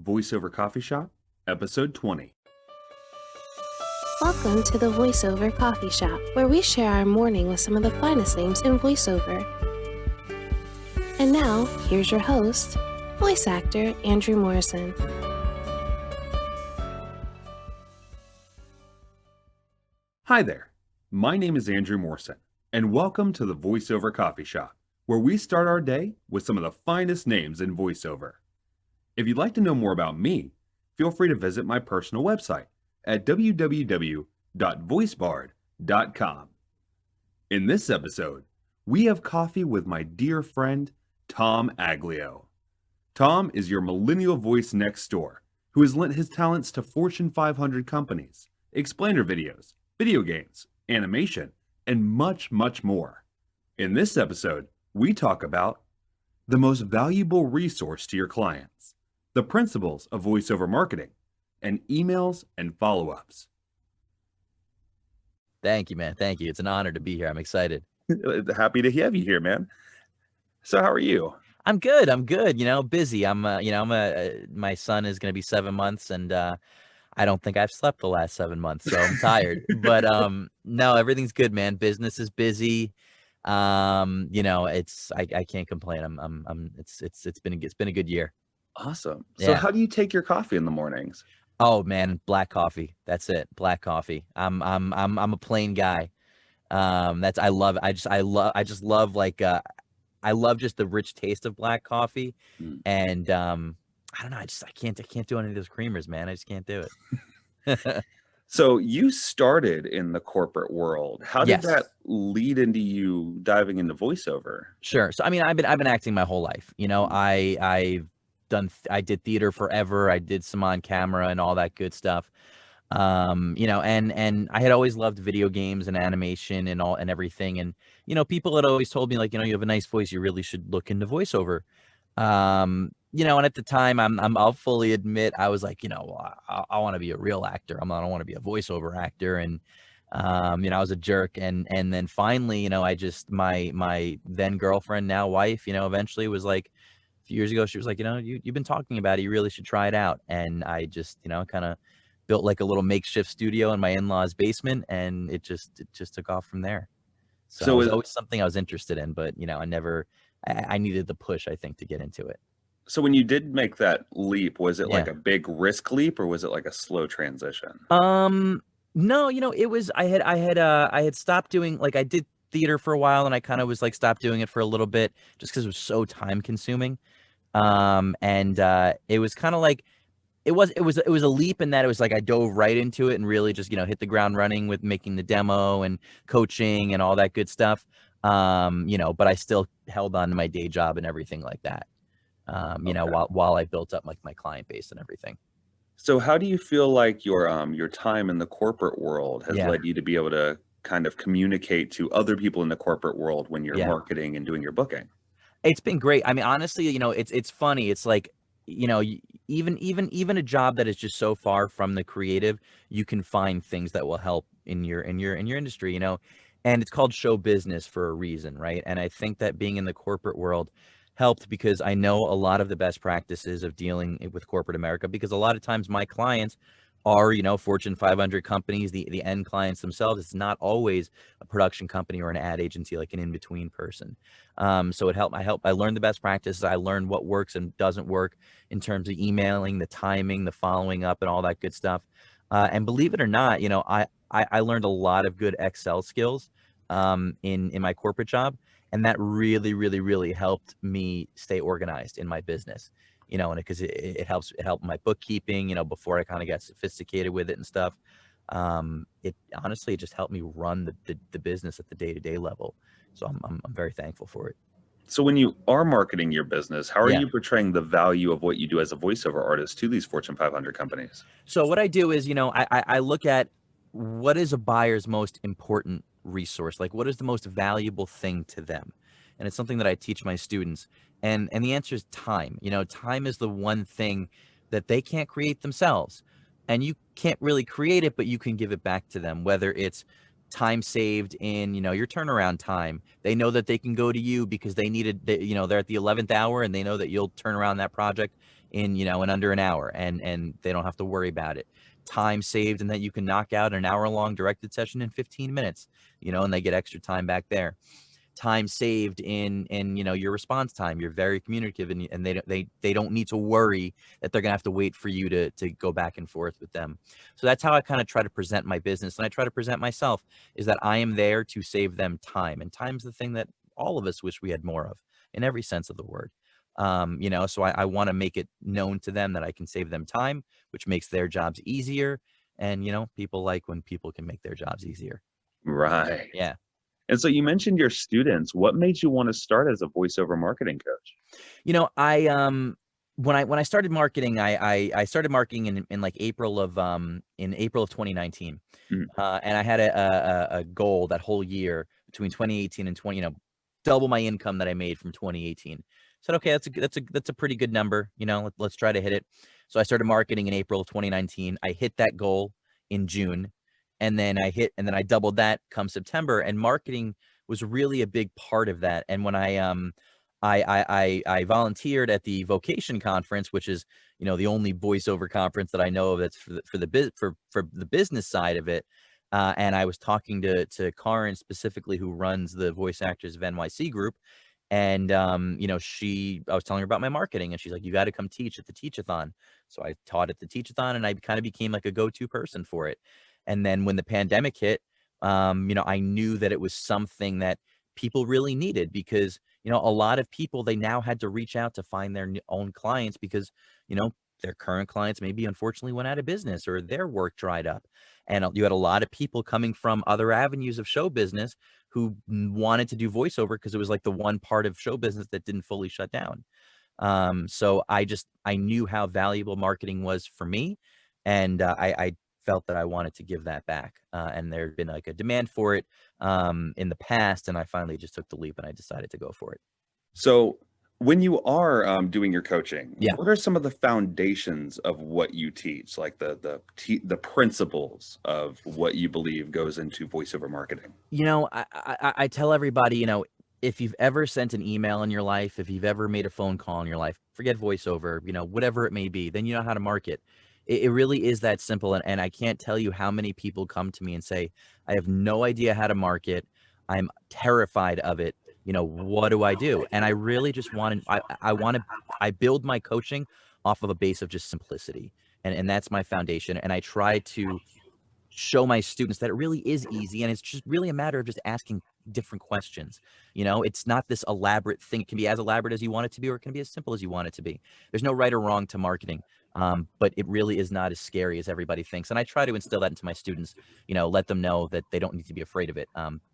Voiceover Coffee Shop, Episode 20. Welcome to the VoiceOver Coffee Shop, where we share our morning with some of the finest names in voiceover. And now, here's your host, voice actor Andrew Morrison. Hi there, my name is Andrew Morrison, and welcome to the VoiceOver Coffee Shop, where we start our day with some of the finest names in voiceover. If you'd like to know more about me, feel free to visit my personal website at www.voicebard.com. In this episode, we have coffee with my dear friend, Tom Aglio. Tom is your millennial voice next door, who has lent his talents to Fortune 500 companies, explainer videos, video games, animation, and much, much more. In this episode, we talk about the most valuable resource to your clients, the principles of voiceover marketing, and emails and follow-ups. Thank you, man. Thank you. It's an honor to be here. I'm excited. Happy to have you here, man. So how are you? I'm good. Busy. My son is going to be 7 months, and I don't think I've slept the last 7 months, so I'm tired. But no, everything's good, man. Business is busy. I can't complain. It's been a good year. Awesome. So Yeah. how do you take your coffee in the mornings? Oh man, black coffee. That's it. Black coffee. I'm a plain guy. I love it. I love just the rich taste of black coffee. And I don't know, I can't do any of those creamers, man. I just can't do it. So you started in the corporate world. How did Yes. that lead into you diving into voiceover? Sure. So I mean, I've been acting my whole life. I did theater forever. I did some on camera and all that good stuff. And I had always loved video games and animation and everything. And people had always told me, like, you have a nice voice, you really should look into voiceover. And at the time, I'll fully admit, I was like, I want to be a real actor. I don't want to be a voiceover actor. And I was a jerk. And then finally, my then girlfriend, now wife, eventually was like, a few years ago, she was like, you've been talking about it, you really should try it out. And I just, kind of built like a little makeshift studio in my in-laws' basement, and it just took off from there. So it was always something I was interested in, but I needed the push, I think, to get into it. So when you did make that leap, was it like Yeah. a big risk leap, or was it like a slow transition? No, it was, I had stopped doing, like, I did theater for a while, and I kind of was like stopped doing it for a little bit just because it was so time consuming. It was kind of like, it was a leap in that it was like I dove right into it and really just, hit the ground running with making the demo and coaching and all that good stuff. But I still held on to my day job and everything like that. Okay. While I built up like my client base and everything. So how do you feel like your time in the corporate world has Yeah. led you to be able to kind of communicate to other people in the corporate world when you're Yeah. marketing and doing your booking? It's been great. I mean, honestly, it's funny. It's like, even a job that is just so far from the creative, you can find things that will help in your industry, and it's called show business for a reason, right? And I think that being in the corporate world helped because I know a lot of the best practices of dealing with corporate America, because a lot of times my clients are, Fortune 500 companies, the end clients themselves. It's not always a production company or an ad agency, like an in-between person. So I learned the best practices. I learned what works and doesn't work in terms of emailing, the timing, the following up, and all that good stuff. And believe it or not, I learned a lot of good Excel skills in my corporate job. And that really, really, really helped me stay organized in my business, and because it helped my bookkeeping, before I kind of got sophisticated with it and stuff. It honestly just helped me run the business at the day-to-day level. So I'm very thankful for it. So when you are marketing your business, how are Yeah. you portraying the value of what you do as a voiceover artist to these Fortune 500 companies? So what I do is, I look at what is a buyer's most important resource, like what is the most valuable thing to them, and it's something that I teach my students. And the answer is time. Time is the one thing that they can't create themselves, and you can't really create it, but you can give it back to them. Whether it's time saved in, your turnaround time, they know that they can go to you because they're at the 11th hour, and they know that you'll turn around that project in, you know, in under an hour, and they don't have to worry about it. Time saved, and that you can knock out an hour-long directed session in 15 minutes, you know, and they get extra time back there. Time saved in, you know, your response time. You're very communicative, and they don't need to worry that they're gonna have to wait for you to go back and forth with them. So that's how I kind of try to present my business, and I try to present myself, is that I am there to save them time, and time's the thing that all of us wish we had more of, in every sense of the word. You know, so I want to make it known to them that I can save them time, which makes their jobs easier. And, you know, people like when people can make their jobs easier. Right. Yeah. And so you mentioned your students. What made you want to start as a voiceover marketing coach? You know, when I started marketing, I started marketing in like April of in April of 2019. Mhm. And I had a goal that whole year between 2018 and 20, you know, double my income that I made from 2018. Said, okay, that's a pretty good number. You know, let's try to hit it. So I started marketing in April of 2019. I hit that goal in June, and then I doubled that come September. And marketing was really a big part of that. And when I volunteered at the Vocation Conference, which is, you know, the only voiceover conference that I know of that's for the business side of it. And I was talking to Karin specifically, who runs the Voice Actors of NYC group. And, you know, I was telling her about my marketing, and she's like, you got to come teach at the Teachathon. So I taught at the Teachathon, and I kind of became like a go-to person for it. And then when the pandemic hit, you know, I knew that it was something that people really needed, because, you know, a lot of people, they now had to reach out to find their own clients, because, you know, their current clients maybe unfortunately went out of business, or their work dried up. And you had a lot of people coming from other avenues of show business who wanted to do voiceover, because it was like the one part of show business that didn't fully shut down. So I knew how valuable marketing was for me, and I felt that I wanted to give that back. And there had been like a demand for it in the past, and I finally just took the leap, and I decided to go for it. So when you are doing your coaching, Yeah. what are some of the foundations of what you teach, like the principles of what you believe goes into voiceover marketing? You know, I tell everybody, you know, if you've ever sent an email in your life, if you've ever made a phone call in your life, forget voiceover, you know, whatever it may be, then you know how to market. It really is that simple. And I can't tell you how many people come to me and say, I have no idea how to market. I'm terrified of it. You know, what do I do? And I really just I build my coaching off of a base of just simplicity. And that's my foundation. And I try to show my students that it really is easy, and it's just really a matter of just asking different questions. You know, it's not this elaborate thing. It can be as elaborate as you want it to be, or it can be as simple as you want it to be. There's no right or wrong to marketing. But it really is not as scary as everybody thinks. And I try to instill that into my students, you know, let them know that they don't need to be afraid of it,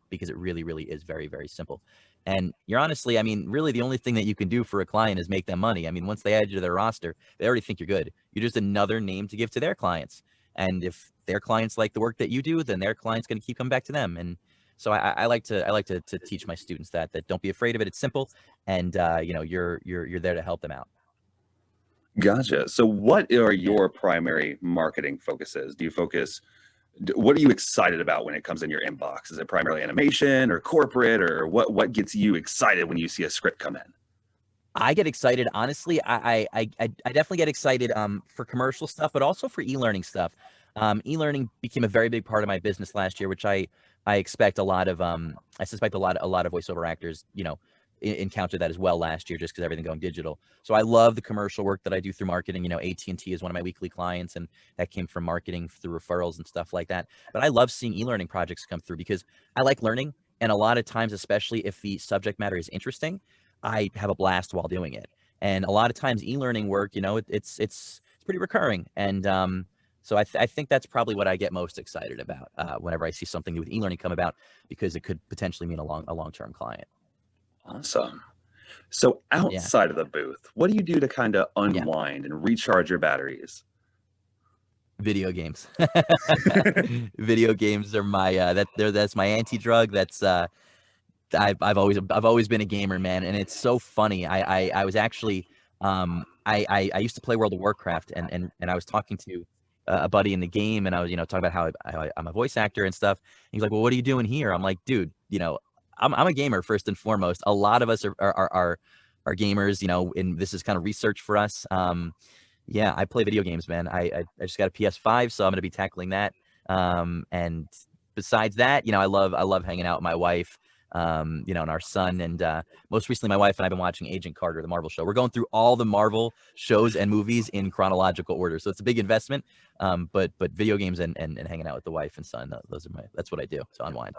because it really, really is very, very simple. And you're honestly, I mean, really the only thing that you can do for a client is make them money. I mean, once they add you to their roster, they already think you're good. You're just another name to give to their clients. And if their clients like the work that you do, then their client's going to keep coming back to them. And so I like to teach my students that don't be afraid of it. It's simple, and you know, you're there to help them out. Gotcha. So what are your primary marketing focuses? What are you excited about when it comes in your inbox? Is it primarily animation or corporate, or what gets you excited when you see a script come in? I get excited, honestly. I definitely get excited for commercial stuff, but also for e-learning stuff. E-learning became a very big part of my business last year, which I expect a lot of I suspect a lot of voiceover actors, you know, encountered that as well last year, just because everything going digital. So I love the commercial work that I do through marketing. You know, AT&T is one of my weekly clients, and that came from marketing through referrals and stuff like that. But I love seeing e-learning projects come through, because I like learning, and a lot of times, especially if the subject matter is interesting, I have a blast while doing it. And a lot of times e-learning work, you know, it's pretty recurring. And so I think that's probably what I get most excited about whenever I see something new with e-learning come about, because it could potentially mean a long-term client. Awesome. So Yeah. outside of the booth, what do you do to kind of Yeah. unwind and recharge your batteries? Video games. Video games are my that's my anti-drug. That's I've always been a gamer, man, and it's so funny. I was actually I used to play World of Warcraft, and I was talking to a buddy in the game, and I was, you know, talking about how I'm a voice actor and stuff. And he's like, "Well, what are you doing here?" I'm like, "Dude, you know, I'm a gamer first and foremost. A lot of us are gamers, and this is kind of research for us. Yeah, I play video games, man. I just got a PS5, so I'm going to be tackling that. And besides that, I love hanging out with my wife, and our son. And most recently, my wife and I've been watching Agent Carter, the Marvel show. We're going through all the Marvel shows and movies in chronological order, so it's a big investment. But video games and hanging out with the wife and son, that's what I do to unwind.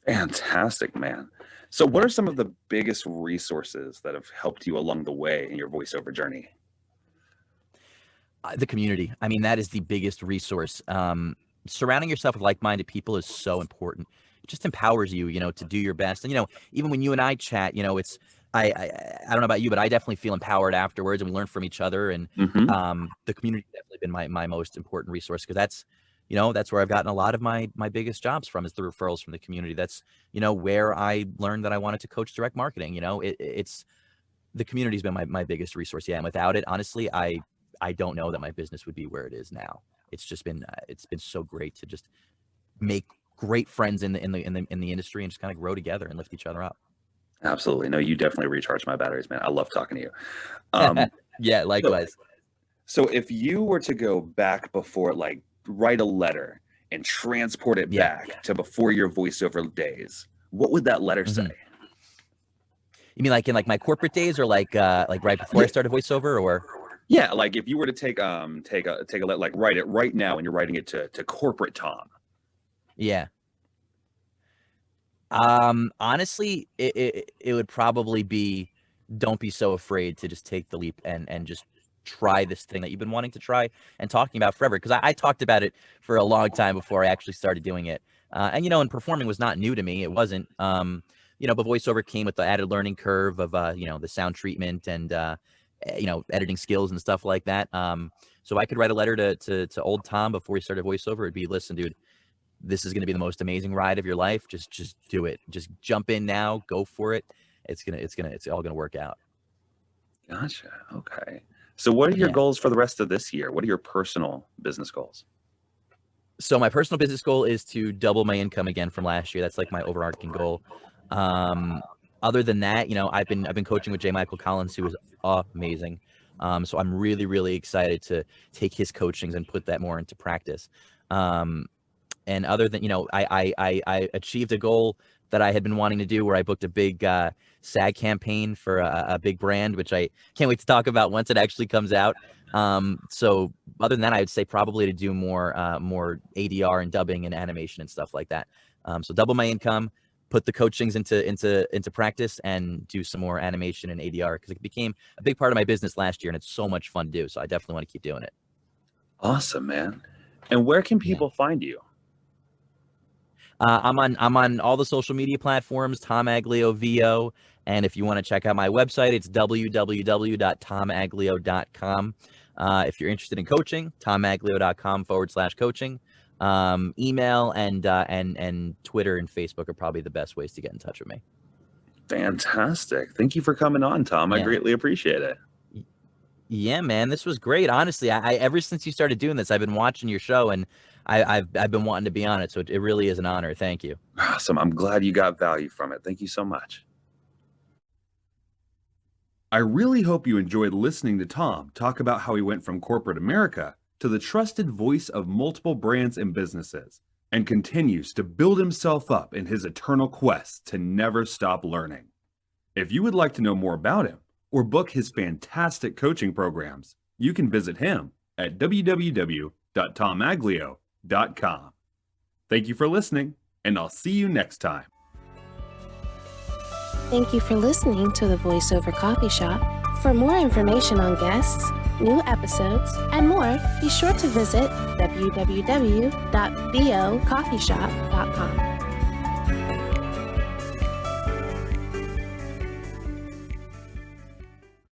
Fantastic, man. So what are some of the biggest resources that have helped you along the way in your voiceover journey? The community. I mean, that is the biggest resource. Surrounding yourself with like-minded people is so important. It just empowers you, to do your best. And, even when you and I chat, it's, I don't know about you, but I definitely feel empowered afterwards, and we learn from each other. And the community has definitely been my most important resource, because that's where I've gotten a lot of my biggest jobs from, is the referrals from the community. That's, where I learned that I wanted to coach direct marketing. It's the community's been my biggest resource. Yeah. And without it, honestly, I don't know that my business would be where it is now. It's just been it's been so great to just make great friends in the industry, and just kind of grow together and lift each other up. Absolutely. No, you definitely recharge my batteries, man. I love talking to you. Yeah, likewise. So if you were to go back before, like write a letter and transport it back to before your voiceover days, what would that letter say? You mean like in my corporate days, or like right before I started voiceover, or? Yeah, like if you were to take a like write it right now, and you're writing it to corporate Tom. Yeah. Honestly, it would probably be, don't be so afraid to just take the leap and just try this thing that you've been wanting to try and talking about forever. Because I talked about it for a long time before I actually started doing it. And performing was not new to me. It wasn't. But voiceover came with the added learning curve of the sound treatment and editing skills and stuff like that. So I could write a letter to old Tom before he started voiceover. It'd be, listen, dude, this is going to be the most amazing ride of your life. Just do it. Just jump in now, go for it. It's all going to work out. Gotcha. Okay. So what are your goals for the rest of this year? What are your personal business goals? So my personal business goal is to double my income again from last year. That's like my overarching goal. Other than that, I've been coaching with J. Michael Collins, who is amazing. So I'm really, really excited to take his coachings and put that more into practice. And other than, I achieved a goal that I had been wanting to do, where I booked a big SAG campaign for a big brand, which I can't wait to talk about once it actually comes out. So other than that, I would say probably to do more ADR and dubbing and animation and stuff like that. So double my income, put the coachings into practice, and do some more animation and ADR, because it became a big part of my business last year, and it's so much fun to do. So I definitely want to keep doing it. Awesome, man. And where can people find you? I'm on all the social media platforms, Tom Aglio VO. And if you want to check out my website, it's www.tomaglio.com. If you're interested in coaching, tomaglio.com/coaching. Email and Twitter and Facebook are probably the best ways to get in touch with me. Fantastic. Thank you for coming on, Tom. I greatly appreciate it. Yeah, man, this was great. Honestly, I ever since you started doing this, I've been watching your show, and I've been wanting to be on it. So it really is an honor. Thank you. Awesome. I'm glad you got value from it. Thank you so much. I really hope you enjoyed listening to Tom talk about how he went from corporate America to the trusted voice of multiple brands and businesses, and continues to build himself up in his eternal quest to never stop learning. If you would like to know more about him or book his fantastic coaching programs, you can visit him at www.tomaglio.com. Thank you for listening, and I'll see you next time. Thank you for listening to the Voiceover Coffee Shop. For more information on guests, new episodes, and more, be sure to visit www.vocoffeeshop.com.